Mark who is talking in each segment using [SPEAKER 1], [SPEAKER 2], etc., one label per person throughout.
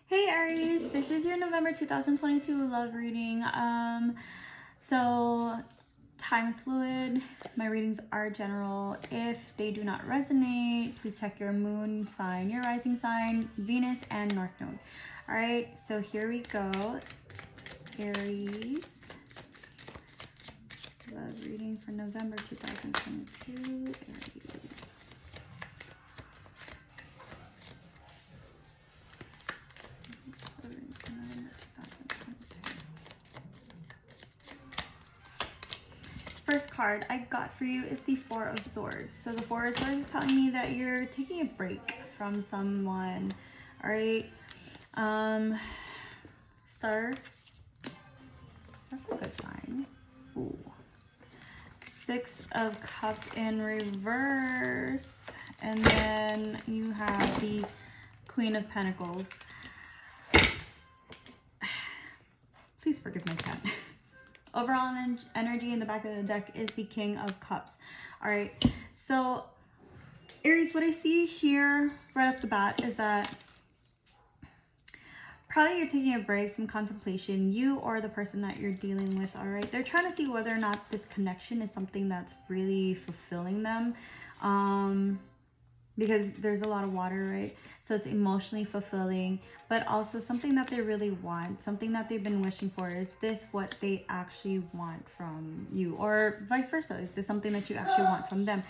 [SPEAKER 1] Hey Aries, this is your November 2022 love reading. So time is fluid. My readings are general. If they do not resonate, please check your moon sign, your rising sign, Venus, and North Node. All right, so here we go. Aries, love reading for November 2022. Aries. First card I got for you is the Four of Swords. So the Four of Swords is telling me that you're taking a break from someone. All right. Star. That's a good sign. Ooh. Six of Cups in reverse. And then you have the Queen of Pentacles. Please forgive my cat. Overall energy in the back of the deck is the King of Cups. All right, so Aries, what I see here right off the bat is that probably you're taking a break, some contemplation, you or the person that you're dealing with. All right, they're trying to see whether or not this connection is something that's really fulfilling them. Because there's a lot of water, right? So it's emotionally fulfilling, but also something that they really want, something that they've been wishing for. Is this what they actually want from you? Or vice versa, is this something that you actually want from them?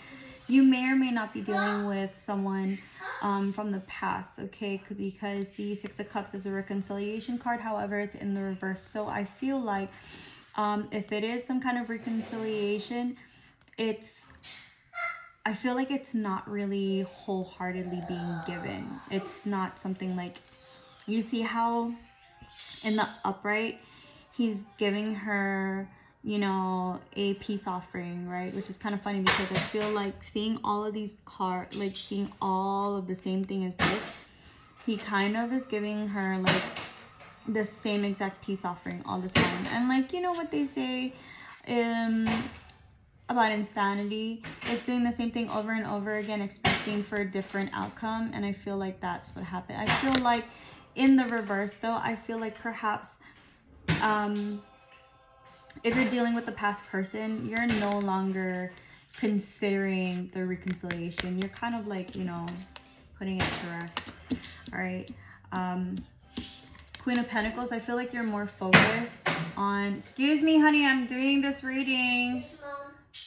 [SPEAKER 1] You may or may not be dealing with someone from the past, okay? Because the Six of Cups is a reconciliation card. However, it's in the reverse. So I feel like if it is some kind of reconciliation, I feel like it's not really wholeheartedly being given. It's not something like, you see how in the upright, he's giving her, you know, a peace offering, right? Which is kind of funny because I feel like seeing all of these cards, like seeing all of the same thing as this, he kind of is giving her like the same exact peace offering all the time. And like, you know what they say, about insanity, it's doing the same thing over and over again, expecting for a different outcome. And I feel like that's what happened. I feel like in the reverse though, I feel like perhaps if you're dealing with the past person, you're no longer considering the reconciliation. You're kind of like, you know, putting it to rest. All right. Queen of Pentacles, I feel like you're more focused on, excuse me honey, I'm doing this reading.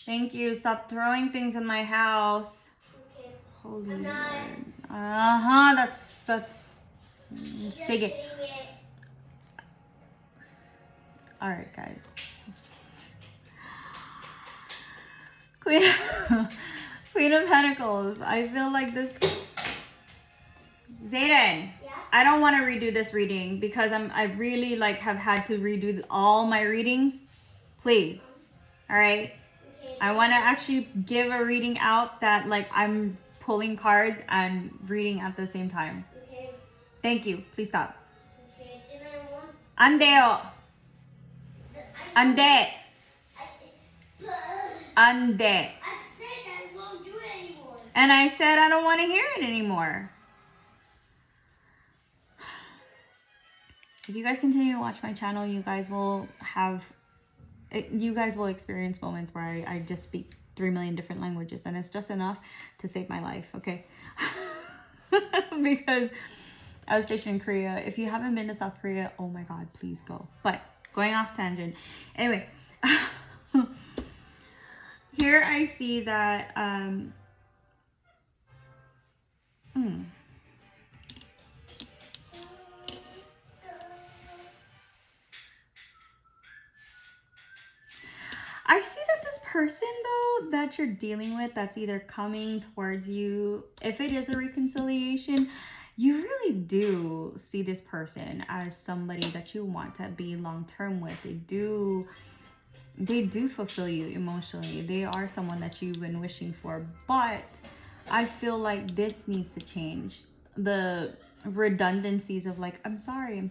[SPEAKER 1] Thank you. Stop throwing things in my house. Okay. Holy Lord. That's Sig. Alright, guys. Queen of Pentacles. I feel like this. Zayden. Yeah? I don't want to redo this reading because I really like have had to redo all my readings. Please. Alright. I want to actually give a reading out that like I'm pulling cards and reading at the same time. Okay. Thank you. Please stop. Okay. Then I want... Andeo. Ande. Ande. I said I won't do it anymore. And I said I don't want to hear it anymore. If you guys continue to watch my channel, you guys will experience moments where I just speak 3 million different languages, and it's just enough to save my life, okay? Because I was stationed in Korea. If you haven't been to South Korea, oh my God, please go. But going off tangent. Anyway, here I see that, I see that this person, though, that you're dealing with, that's either coming towards you, if it is a reconciliation, you really do see this person as somebody that you want to be long-term with. They do fulfill you emotionally. They are someone that you've been wishing for. But I feel like this needs to change. The redundancies of like, I'm sorry.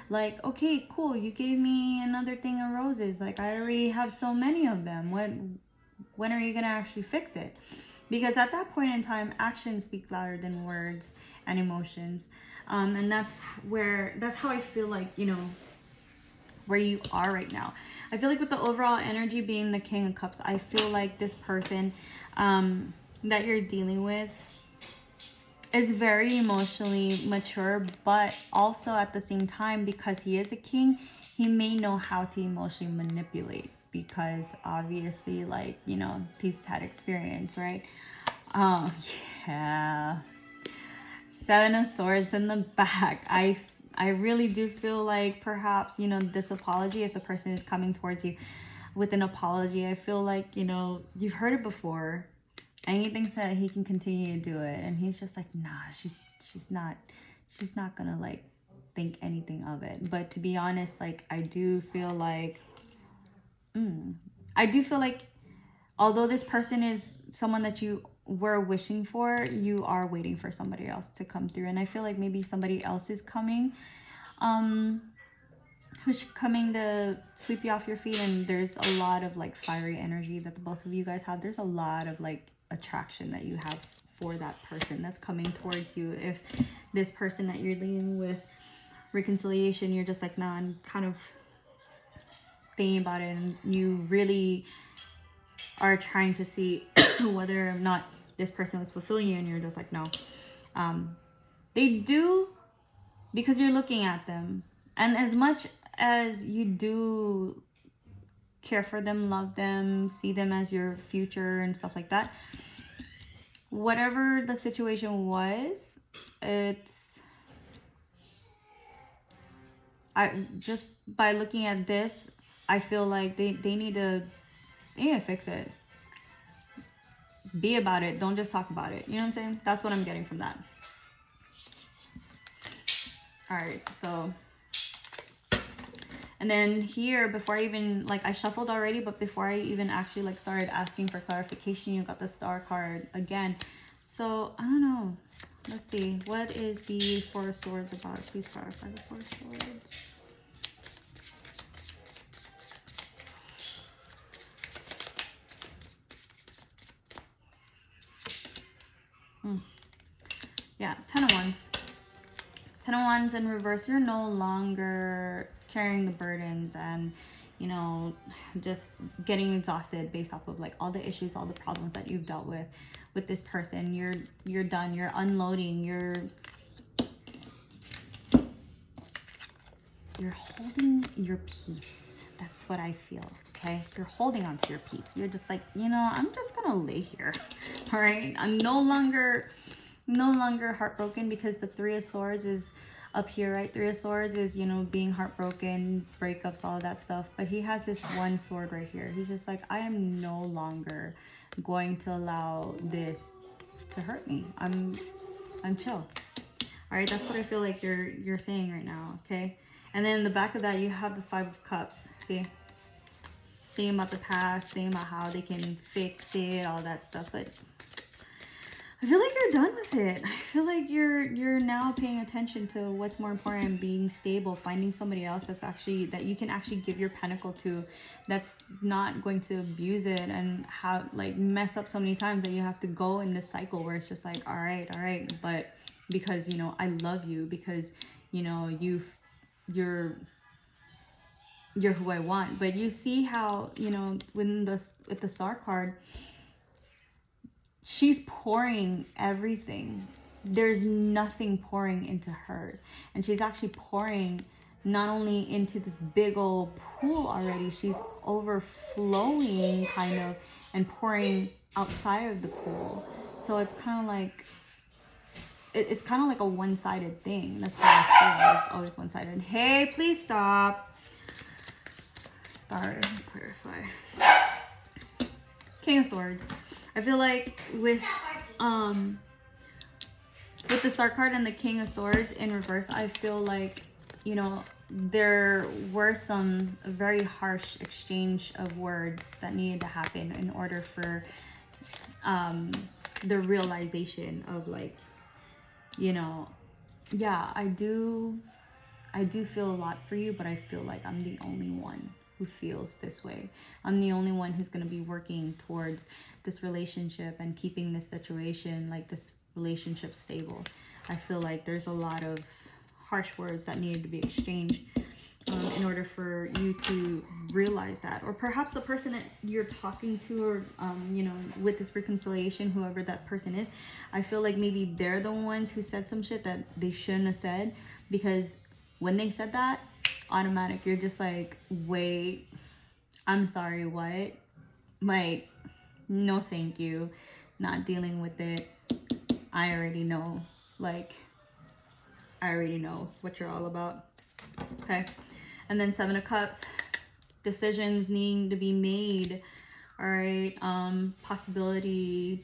[SPEAKER 1] Like, okay, cool, you gave me another thing of roses. Like, I already have so many of them. When are you gonna actually fix it? Because at that point in time, actions speak louder than words and emotions. And that's how I feel like, you know, where you are right now. I feel like with the overall energy being the King of Cups, I feel like this person that you're dealing with is very emotionally mature, but also at the same time, because he is a king, he may know how to emotionally manipulate, because obviously, like, you know, he's had experience, right? Oh, yeah. Seven of Swords in the back. I really do feel like perhaps, you know, this apology, if the person is coming towards you with an apology, I feel like, you know, you've heard it before, and he thinks that he can continue to do it, and he's just like, nah, she's not gonna like think anything of it. But to be honest, like, I do feel like although this person is someone that you were wishing for, you are waiting for somebody else to come through. And I feel like maybe somebody else is coming, who's coming to sweep you off your feet. And there's a lot of like fiery energy that the both of you guys have. There's a lot of like attraction that you have for that person that's coming towards you. If this person that you're dealing with reconciliation, you're just like, nah, I'm kind of thinking about it, and you really are trying to see whether or not this person was fulfilling you, and you're just like, no. They do, because you're looking at them, and as much as you do care for them, love them, see them as your future and stuff like that, whatever the situation was, I just, by looking at this, I feel like they need to fix it. Be about it. Don't just talk about it. You know what I'm saying? That's what I'm getting from that. All right, so, and then here, before I even, like, I shuffled already, but before I even actually like started asking for clarification, you got the Star card again. So I don't know. Let's see, what is the Four of Swords about? Please clarify the Four of Swords. Yeah, Ten of Wands. Ten of Wands in reverse. You're no longer carrying the burdens and, you know, just getting exhausted based off of like all the issues, all the problems that you've dealt with this person. You're done. You're unloading. You're holding your peace. That's what I feel. Okay, you're holding on to your peace. You're just like, you know, I'm just gonna lay here. All right, I'm no longer heartbroken, because the Three of Swords is up here, right? Three of Swords is, you know, being heartbroken, breakups, all of that stuff. But he has this one sword right here. He's just like, I am no longer going to allow this to hurt me. I'm chill. All right, that's what I feel like you're saying right now. Okay, and then in the back of that, you have the Five of Cups. See, thinking about the past, thinking about how they can fix it, all that stuff. But I feel like you're done with it. I feel like you're now paying attention to what's more important, being stable, finding somebody else that you can actually give your pentacle to, that's not going to abuse it and have like mess up so many times that you have to go in this cycle where it's just like, all right, but because, you know, I love you, because, you know, you're who I want. But you see how, you know, with the Star card, she's pouring everything. There's nothing pouring into hers. And she's actually pouring not only into this big old pool already, she's overflowing kind of and pouring outside of the pool. So it's kind of like, it's kind of like a one-sided thing. That's how I feel. It's always one-sided. Hey, please stop. Start, clarify. King of Swords. I feel like with the Star card and the King of Swords in reverse, I feel like, you know, there were some very harsh exchange of words that needed to happen in order for the realization of like, you know, yeah, I do feel a lot for you, but I feel like I'm the only one who feels this way. I'm the only one who's going to be working towards this relationship and keeping this situation, like this relationship, stable. I feel like there's a lot of harsh words that needed to be exchanged in order for you to realize that. Or perhaps the person that you're talking to, or you know, with this reconciliation, whoever that person is, I feel like maybe they're the ones who said some shit that they shouldn't have said, because when they said that, automatic, you're just like, wait, I'm sorry, what? Like, no thank you, not dealing with it. I already know, like, I already know what you're all about. Okay. And then 7 of Cups, decisions needing to be made. All right. Possibilities,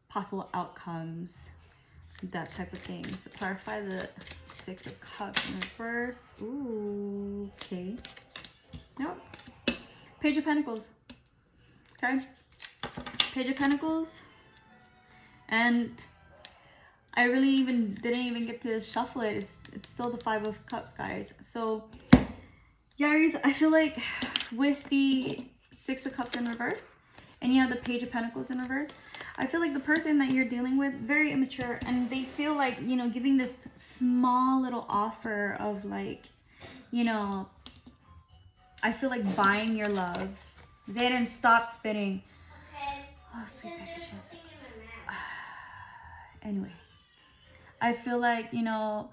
[SPEAKER 1] possible outcomes, that type of thing. So clarify the 6 of Cups in reverse. Ooh, okay. Nope. Page of Pentacles. Okay. Page of Pentacles. And I really didn't even get to shuffle it. It's still the 5 of Cups, guys. So, yeah, Aries, I feel like with the 6 of Cups in reverse, and you have the Page of Pentacles in reverse, I feel like the person that you're dealing with, very immature, and they feel like, you know, giving this small little offer of, like, you know, I feel like buying your love. Zayden, stop spinning.
[SPEAKER 2] Okay.
[SPEAKER 1] Oh, sweet packages. Anyway, I feel like, you know,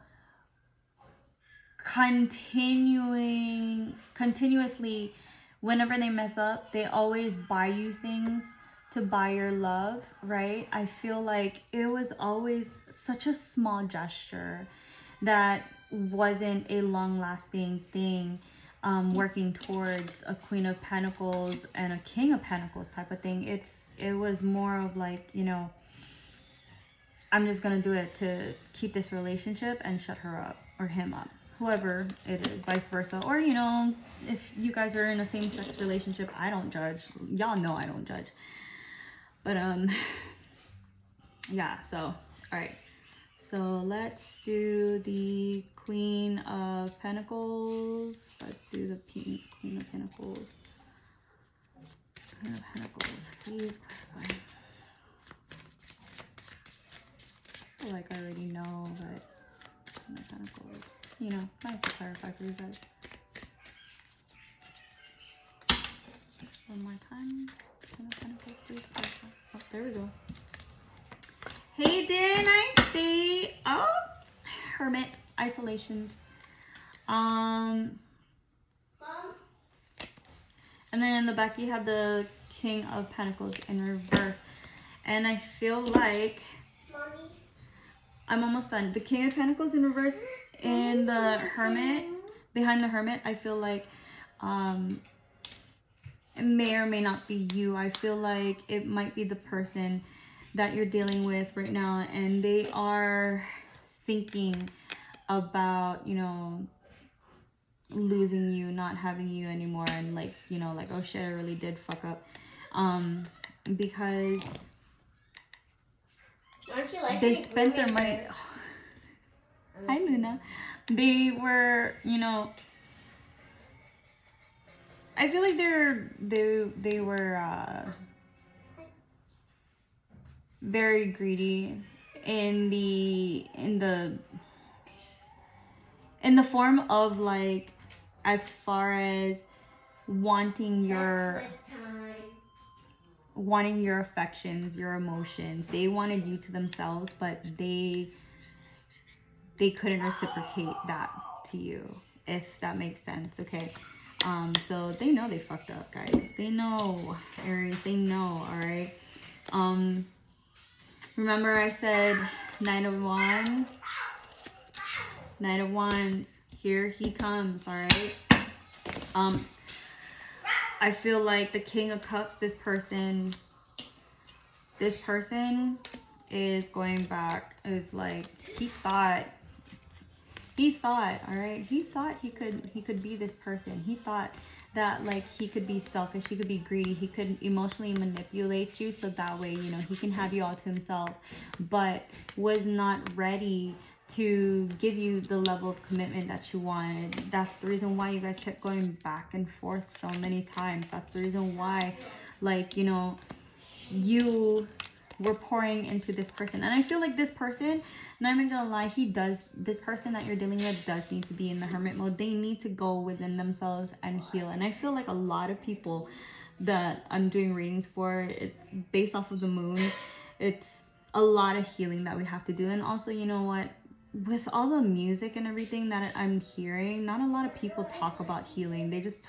[SPEAKER 1] continuously, whenever they mess up, they always buy you things to buy your love, right? I feel like it was always such a small gesture that wasn't a long-lasting thing, working towards a Queen of Pentacles and a King of Pentacles type of thing. It was more of like, you know, I'm just gonna do it to keep this relationship and shut her up, or him up, whoever it is, vice versa. Or, you know, if you guys are in a same-sex relationship, I don't judge. Y'all know I don't judge. But yeah, so all right, so let's do the Queen of Pentacles. Let's do the Queen of Pentacles. Queen of Pentacles, please clarify. I feel like I already know, but Queen of Pentacles, you know, might as well clarify for you guys. One more time. Queen of Pentacles, please clarify. Oh, there we go. Hey, Din, I see. Oh, Hermit, isolations.
[SPEAKER 2] Mom?
[SPEAKER 1] And then in the back you have the King of Pentacles in reverse. And I feel like
[SPEAKER 2] Mommy?
[SPEAKER 1] I'm almost done. The King of Pentacles in reverse and the Hermit, behind the Hermit, I feel like it may or may not be you. I feel like it might be the person that you're dealing with right now, and they are thinking about, you know, losing you, not having you anymore, and like, you know, like, oh shit, I really did fuck up, because they spent their money. Hi, Luna. They were, you know, I feel like they were very greedy in the form of, like, as far as wanting your affections, your emotions. They wanted you to themselves, but they couldn't reciprocate that to you, if that makes sense. Okay. So they know they fucked up, guys. They know, Aries, they know. All right. Remember I said Knight of Wands? Knight of Wands, here he comes. All right. I feel like the King of Cups, this person is going back, is like, he thought, all right, he thought he could be this person. He thought that, like, he could be selfish, he could be greedy, he could emotionally manipulate you so that way, you know, he can have you all to himself, but was not ready to give you the level of commitment that you wanted. That's the reason why you guys kept going back and forth so many times. That's the reason why, like, you know, you were pouring into this person. And I feel like this person, not even gonna lie, this person that you're dealing with does need to be in the hermit mode. They need to go within themselves and heal. And I feel like a lot of people that I'm doing readings for, based off of the moon, it's a lot of healing that we have to do. And also, you know what, with all the music and everything that I'm hearing, not a lot of people talk about healing. They just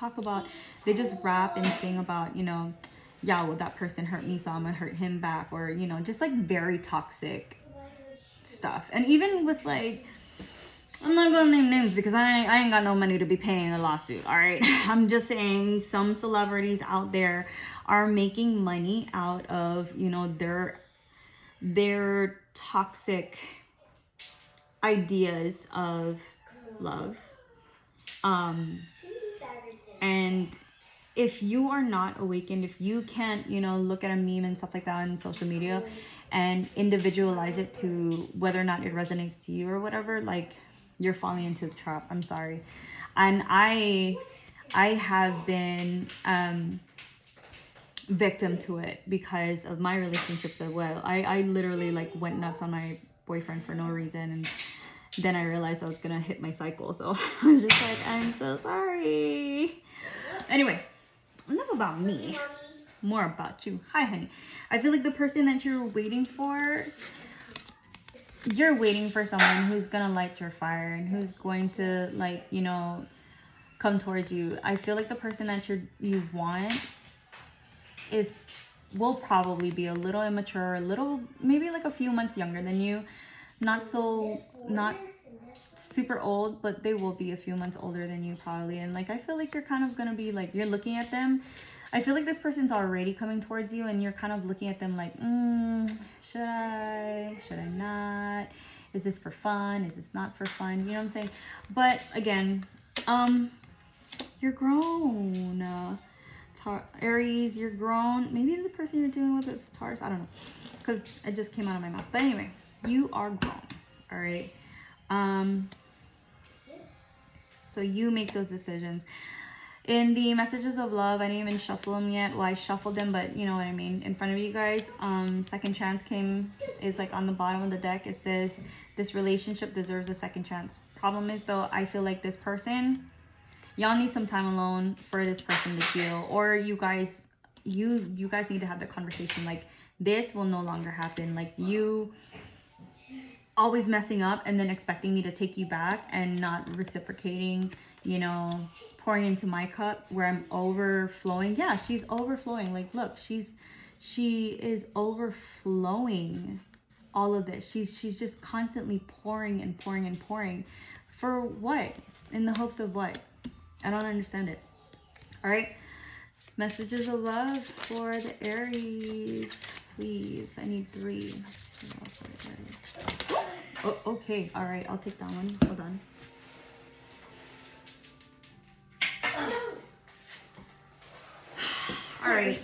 [SPEAKER 1] rap and sing about, you know, yeah, well, that person hurt me, so I'm gonna hurt him back, or, you know, just like very toxic stuff. And even with, like, I'm not gonna name names because I ain't got no money to be paying a lawsuit, all right? I'm just saying some celebrities out there are making money out of, you know, their toxic ideas of love. And if you are not awakened, if you can't, you know, look at a meme and stuff like that on social media and individualize it to whether or not it resonates to you or whatever, like, you're falling into the trap. I'm sorry. And I have been victim to it because of my relationships as well. I literally, like, went nuts on my boyfriend for no reason, and then I realized I was gonna hit my cycle. So I was just like, I'm so sorry. Anyway, enough about me, more about you. Hi, honey. I feel like the person that you're waiting for someone who's gonna light your fire and who's going to, like, you know, come towards you. I feel like the person that you want will probably be a little immature, a little, maybe like a few months younger than you. Not super old, but they will be a few months older than you probably. And, like, I feel like you're kind of gonna be like, you're looking at them. I feel like this person's already coming towards you and you're kind of looking at them like, should I not, is this for fun, is this not for fun, you know what I'm saying? But again, you're grown, Aries, you're grown. Maybe the person you're dealing with is Taurus, I don't know, because it just came out of my mouth. But anyway, you are grown, all right? So you make those decisions. In the messages of love, I didn't even shuffle them yet. Well, I shuffled them, but you know what I mean. In front of you guys, second chance is like on the bottom of the deck. It says this relationship deserves a second chance. Problem is, though, I feel like this person, y'all need some time alone for this person to heal, or you guys need to have the conversation. Like, this will no longer happen. Like, you always messing up and then expecting me to take you back and not reciprocating, you know, pouring into my cup where I'm overflowing. Yeah, she's overflowing. Like, look, she is overflowing all of this. She's just constantly pouring and pouring and pouring. For what? In the hopes of what? I don't understand it. All right. Messages of love for the Aries, please. I need 3 messages of love for the Aries. Oh, okay. All right. I'll take that one. Hold on. All right.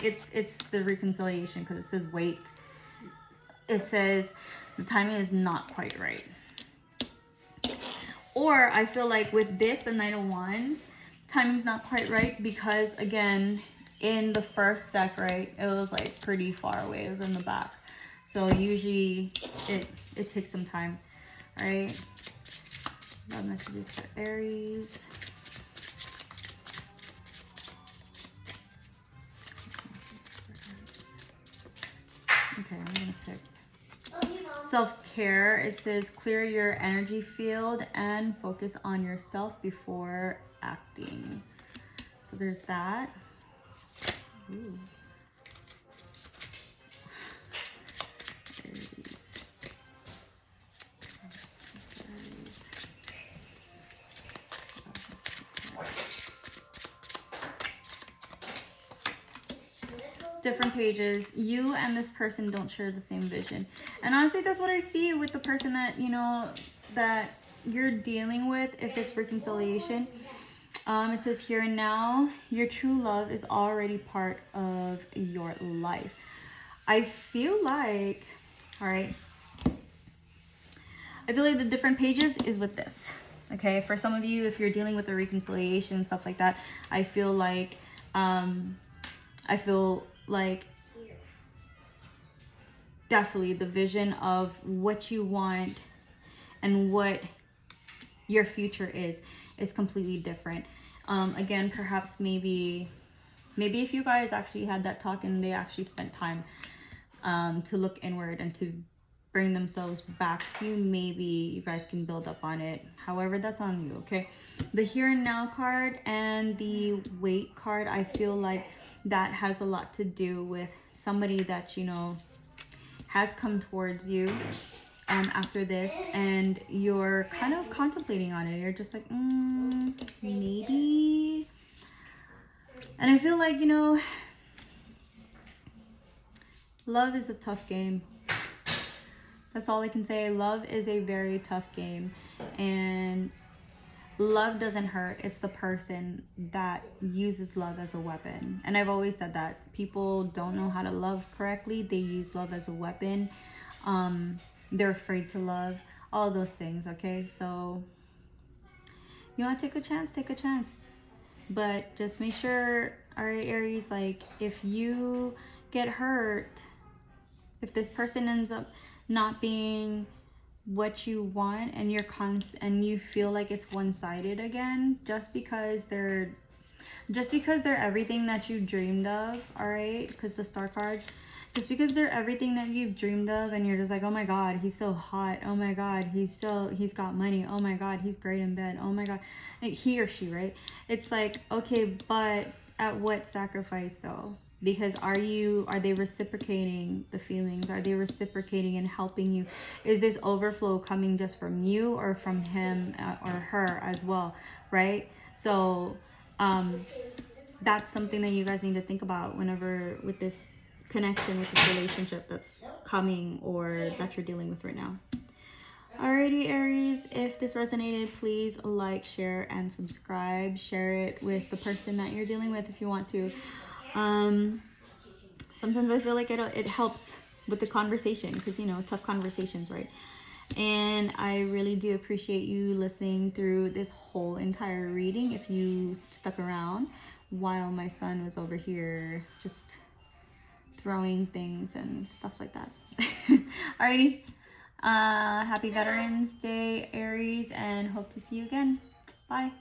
[SPEAKER 1] It's the reconciliation, because it says wait. It says the timing is not quite right. Or I feel like with this, the Knight of Wands, timing's not quite right because, again, in the first deck, right, it was like pretty far away. It was in the back. So usually it takes some time. All right. Love messages for Aries. Okay, I'm gonna pick self-care. It says clear your energy field and focus on yourself before acting. So there's that. Ooh. Aries. Different pages. You and this person don't share the same vision, and honestly, that's what I see with the person that, you know, that you're dealing with. If it's reconciliation, it says here and now, your true love is already part of your life. I feel like, all right, I feel like the different pages is with this. Okay, for some of you, if you're dealing with a reconciliation and stuff like that, I feel like definitely the vision of what you want and what your future is completely different. Again, perhaps maybe if you guys actually had that talk and they actually spent time to look inward and to bring themselves back to you, maybe you guys can build up on it. However, that's on you. Okay, the here and now card and the wait card, I feel like that has a lot to do with somebody that you know has come towards you after this, and you're kind of contemplating on it. You're just like, maybe. And I feel like, you know, love is a tough game. That's all I can say. Love is a very tough game. And love doesn't hurt. It's the person that uses love as a weapon. And I've always said that. People don't know how to love correctly. They use love as a weapon. They're afraid to love. All those things, okay? So, you want to take a chance? Take a chance. But just make sure, all right, Aries, like if you get hurt, if this person ends up not being what you want and and you feel like it's one-sided again, just because they're everything that you dreamed of, all right? Because the star card, just because they're everything that you've dreamed of and you're just like, oh my god, he's so hot, oh my god, he's got money, oh my god, he's great in bed, oh my god, like, he or she, right? It's like, okay, but at what sacrifice though? Because are they reciprocating the feelings? Are they reciprocating and helping you? Is this overflow coming just from you or from him or her as well, right? So that's something that you guys need to think about whenever with this connection, with this relationship that's coming or that you're dealing with right now. Alrighty, Aries, if this resonated, please like, share, and subscribe. Share it with the person that you're dealing with if you want to. Sometimes I feel like it helps with the conversation because, you know, tough conversations, right? And I really do appreciate you listening through this whole entire reading if you stuck around while my son was over here just throwing things and stuff like that. Alrighty. Happy Veterans Day, Aries, and hope to see you again. Bye.